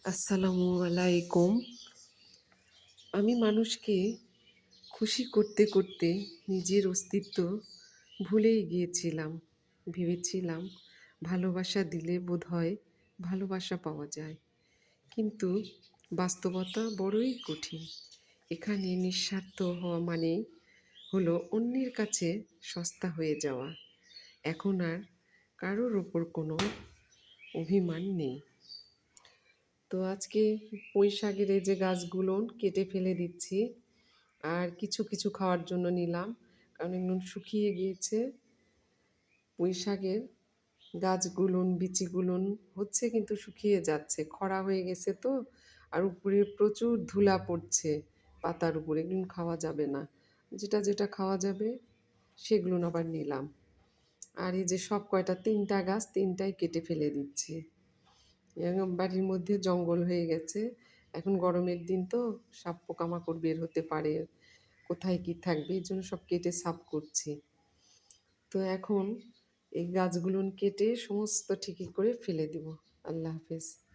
আসসালামু আলাইকুম। আমি মানুষকে খুশি করতে করতে নিজের অস্তিত্ব ভুলেই গিয়েছিলাম। ভেবেছিলাম ভালোবাসা দিলে বোধহয় ভালোবাসা পাওয়া যায়। কিন্তু বাস্তবতা বড়ই কঠিন। এখানে নিঃস্বার্থ হওয়া মানে হলো অন্যের কাছে সস্তা হয়ে যাওয়া। এখন আর কারোর ওপর কোনো অভিমান নেই। তো আজকে পুঁই শাকের এই যে গাছগুলো কেটে ফেলে দিচ্ছি, আর কিছু কিছু খাওয়ার জন্য নিলাম, কারণ এগুলো শুকিয়ে গিয়েছে। পুঁই শাকের গাছগুলোন বিচিগুলোন হচ্ছে কিন্তু শুকিয়ে যাচ্ছে, খরা হয়ে গেছে তো। আর উপরে প্রচুর ধুলা পড়ছে পাতার উপরে, এগুলো খাওয়া যাবে না। যেটা যেটা খাওয়া যাবে সেগুলো আবার নিলাম। আর এই যে সব কয়টা ৩টা গাছ, ৩টাই কেটে ফেলে দিচ্ছি। এবং বাড়ির মধ্যে জঙ্গল হয়ে গেছে। এখন গরমের দিন তো, সাপ পোকামাকড় বের হতে পারে, কোথায় কি থাকবে, এই জন্য সব কেটে সাফ করছি। তো এখন এই গাছগুলো কেটে সমস্ত ঠিকই করে ফেলে দিব। আল্লাহ হাফেজ।